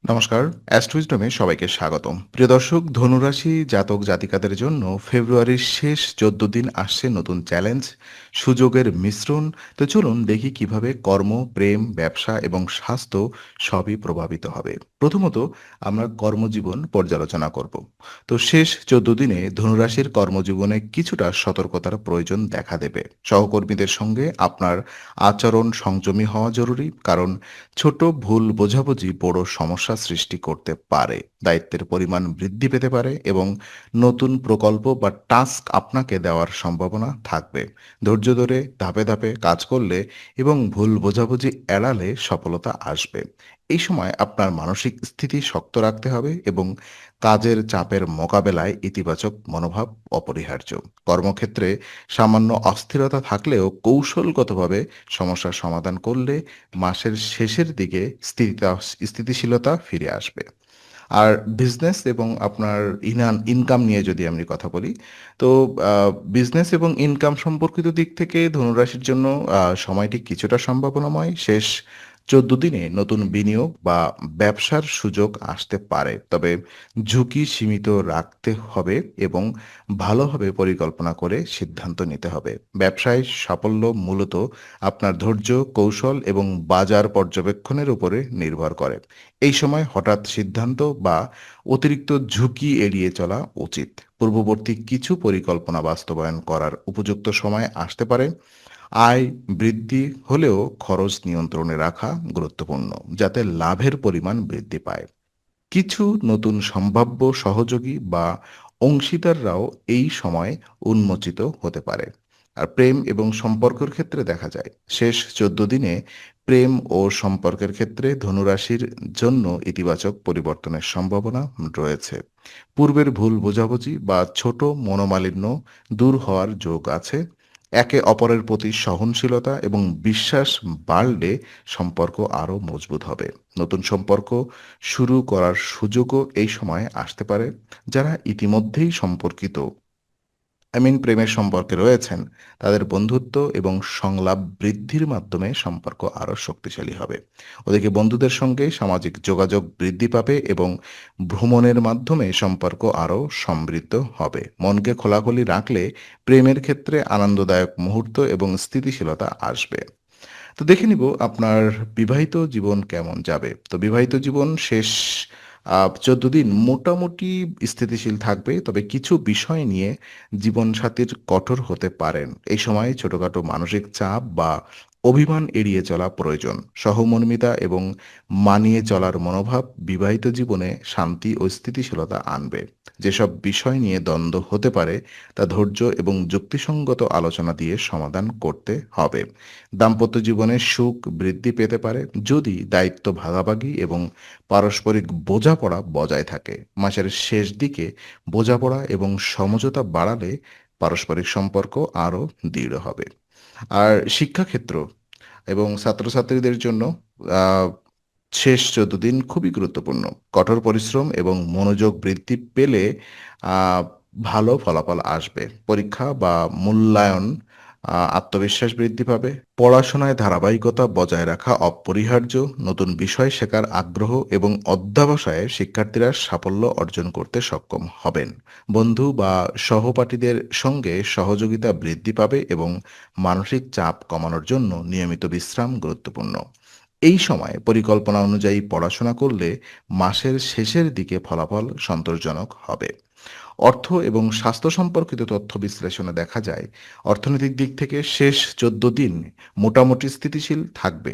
নমস্কার, অ্যাস্ট্রোইজডমে সবাইকে স্বাগতম। প্রিয় দর্শক, ধনুরাশি জাতক জাতিকাদের জন্য ফেব্রুয়ারির শেষ 14 দিন আসছে নতুন চ্যালেঞ্জ, সুযোগের মিশ্রণ। তো চলুন দেখি কিভাবে কর্ম, প্রেম, ব্যবসা এবং স্বাস্থ্য সবই প্রভাবিত হবে। প্রথমত আমরা কর্মজীবন পর্যালোচনা করব। তো শেষ 14 দিনে ধনুরাশির কর্মজীবনে কিছুটা সতর্কতার প্রয়োজন দেখা দেবে। সহকর্মীদের সঙ্গে আপনার আচরণ সংযমী হওয়া জরুরি, কারণ ছোট ভুল বোঝাবুঝি বড় সমস্যা সৃষ্টি করতে পারে। দায়িত্বের পরিমাণ বৃদ্ধি পেতে পারে এবং নতুন প্রকল্প বা টাস্ক আপনাকে দেওয়ার সম্ভাবনা থাকবে। ধৈর্য ধরে ধাপে ধাপে কাজ করলে এবং ভুল বোঝাবুঝি এড়ালে সফলতা আসবে। এই সময় আপনার মানসিক স্থিতি শক্ত রাখতে হবে এবং কাজের চাপের মোকাবেলায় ইতিবাচক মনোভাব অপরিহার্য। কর্মক্ষেত্রে সামান্য অস্থিরতা থাকলেও কৌশলগতভাবে সমস্যার সমাধান করলে মাসের শেষের দিকে স্থিতিশীলতা ফিরে আসবে। আর বিজনেস এবং আপনার ইনকাম নিয়ে যদি আমি কথা বলি, তো বিজনেস এবং ইনকাম সম্পর্কিত দিক থেকে ধনুরাশির জন্য সময়টি কিছুটা সম্ভাবনাময়। শেষ 14 দিনে নতুন বিনিয়োগ বা ব্যবসার সুযোগ আসতে পারে, তবে ঝুঁকি সীমিত রাখতে হবে এবং ভালোভাবে পরিকল্পনা করে সিদ্ধান্ত নিতে হবে। ব্যবসায় সাফল্য মূলত আপনার ধৈর্য, কৌশল এবং বাজার পর্যবেক্ষণের উপরে নির্ভর করে। এই সময় হঠাৎ সিদ্ধান্ত বা অতিরিক্ত ঝুঁকি এড়িয়ে চলা উচিত। পূর্ববর্তী কিছু পরিকল্পনা বাস্তবায়ন করার উপযুক্ত সময় আসতে পারে। আয় বৃদ্ধি হলেও খরচ নিয়ন্ত্রণে রাখা গুরুত্বপূর্ণ, যাতে লাভের পরিমাণ বৃদ্ধি পায়। কিছু নতুন সম্ভাব্য সহযোগী বা অংশীদাররাও এই সময় উন্মোচিত হতে পারে। আর প্রেম এবং সম্পর্কের ক্ষেত্রে দেখা যায় শেষ 14 দিনে প্রেম ও সম্পর্কের ক্ষেত্রে ধনুরাশির জন্য ইতিবাচক পরিবর্তনের সম্ভাবনা রয়েছে। পূর্বের ভুল বোঝাবুঝি বা ছোট মনোমালিন্য দূর হওয়ার যোগ আছে। একে অপরের প্রতি সহনশীলতা এবং বিশ্বাস বাড়লে সম্পর্ক আরও মজবুত হবে। নতুন সম্পর্ক শুরু করার সুযোগও এই সময় আসতে পারে। যারা ইতিমধ্যেই সম্পর্কিত, প্রেমের সম্পর্কে রয়েছেন, তাদের বন্ধুত্ব এবং সংলাপ বৃদ্ধির মাধ্যমে সম্পর্ক আরও শক্তিশালী হবে। ওদিকে বন্ধুদের সঙ্গে সামাজিক যোগাযোগ বৃদ্ধি পাবে এবং ভ্রমণের মাধ্যমে সম্পর্ক আরও সমৃদ্ধ হবে। মনকে খোলাখুলি রাখলে প্রেমের ক্ষেত্রে আনন্দদায়ক মুহূর্ত এবং স্থিতিশীলতা আসবে। তো দেখে নিব আপনার বিবাহিত জীবন কেমন যাবে। তো বিবাহিত জীবন শেষ 14 দিন মোটামুটি স্থিতিশীল থাকবে। তবে কিছু বিষয় নিয়ে জীবনসাথীর কঠোর হতে পারেন। এই সময় ছোটখাটো মানসিক চাপ বা অভিমান এড়িয়ে চলা প্রয়োজন। সহমর্মিতা এবং মানিয়ে চলার মনোভাব বিবাহিত জীবনে শান্তি ও স্থিতিশীলতা আনবে। যেসব বিষয় নিয়ে দ্বন্দ্ব হতে পারে তা ধৈর্য এবং যুক্তিসঙ্গত আলোচনা দিয়ে সমাধান করতে হবে। দাম্পত্য জীবনে সুখ বৃদ্ধি পেতে পারে যদি দায়িত্ব ভাগাভাগি এবং পারস্পরিক বোঝাপড়া বজায় থাকে। মাসের শেষ দিকে বোঝাপড়া এবং সমঝোতা বাড়ালে পারস্পরিক সম্পর্ক আরও দৃঢ় হবে। আর শিক্ষাক্ষেত্র এবং ছাত্রছাত্রীদের জন্য আহ, শেষ 14 দিন খুবই গুরুত্বপূর্ণ। কঠোর পরিশ্রম এবং মনোযোগ বৃদ্ধি পেলে আহ, ভালো ফলাফল আসবে। পরীক্ষা বা মূল্যায়ন আত্মবিশ্বাস বৃদ্ধি পাবে। পড়াশোনায় ধারাবাহিকতা বজায় রাখা অপরিহার্য। নতুন বিষয় শেখার আগ্রহ এবং অধ্যবসায়ে শিক্ষার্থীরা সাফল্য অর্জন করতে সক্ষম হবেন। বন্ধু বা সহপাঠীদের সঙ্গে সহযোগিতা বৃদ্ধি পাবে এবং মানসিক চাপ কমানোর জন্য নিয়মিত বিশ্রাম গুরুত্বপূর্ণ। এই সময় পরিকল্পনা অনুযায়ী পড়াশোনা করলে মাসের শেষের দিকে ফলাফল সন্তোষজনক হবে। অর্থ এবং স্বাস্থ্য সম্পর্কিত তথ্য বিশ্লেষণে দেখা যায় অর্থনৈতিক দিক থেকে শেষ 14 দিন মোটামুটি স্থিতিশীল থাকবে,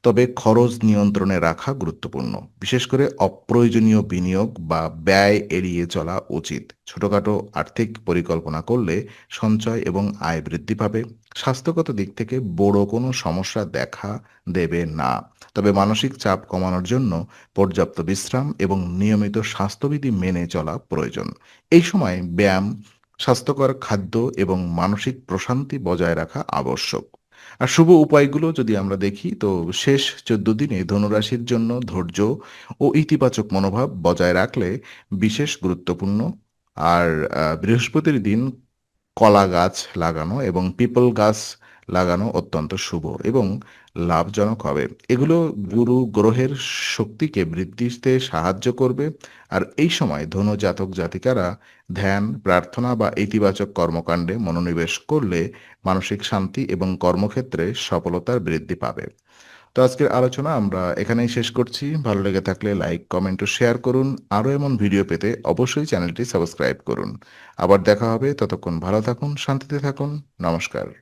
তবে খরচ নিয়ন্ত্রণে রাখা গুরুত্বপূর্ণ। বিশেষ করে অপ্রয়োজনীয় বিনিয়োগ বা ব্যয় এড়িয়ে চলা উচিত। ছোটখাটো আর্থিক পরিকল্পনা করলে সঞ্চয় এবং আয় বৃদ্ধি পাবে। স্বাস্থ্যগত দিক থেকে বড় কোনো সমস্যা দেখা দেবে না, তবে মানসিক চাপ কমানোর জন্য পর্যাপ্ত বিশ্রাম এবং নিয়মিত স্বাস্থ্যবিধি মেনে চলা প্রয়োজন। এই সময় ব্যায়াম, স্বাস্থ্যকর খাদ্য এবং মানসিক প্রশান্তি বজায় রাখা আবশ্যক। আর শুভ উপায়গুলো যদি আমরা দেখি, তো শেষ 14 দিনে ধনুরাশির জন্য ধৈর্য ও ইতিবাচক মনোভাব বজায় রাখলে বিশেষ গুরুত্বপূর্ণ। আর বৃহস্পতির দিন কলা গাছ লাগানো এবং পিপল গাছ লাগানো অত্যন্ত শুভ এবং লাভজনক হবে। এগুলো গুরু গ্রহের শক্তিকে বৃদ্ধিতে সাহায্য করবে। আর এই সময় ধনু জাতক জাতিকারা ধ্যান, প্রার্থনা বা ইতিবাচক কর্মকাণ্ডে মনোনিবেশ করলে মানসিক শান্তি এবং কর্মক্ষেত্রে সফলতার বৃদ্ধি পাবে। তো আজকের আলোচনা আমরা এখানেই শেষ করছি। ভালো লেগে থাকলে লাইক, কমেন্ট ও শেয়ার করুন। আরও এমন ভিডিও পেতে অবশ্যই চ্যানেলটি সাবস্ক্রাইব করুন। আবার দেখা হবে, ততক্ষণ ভালো থাকুন, শান্তিতে থাকুন। নমস্কার।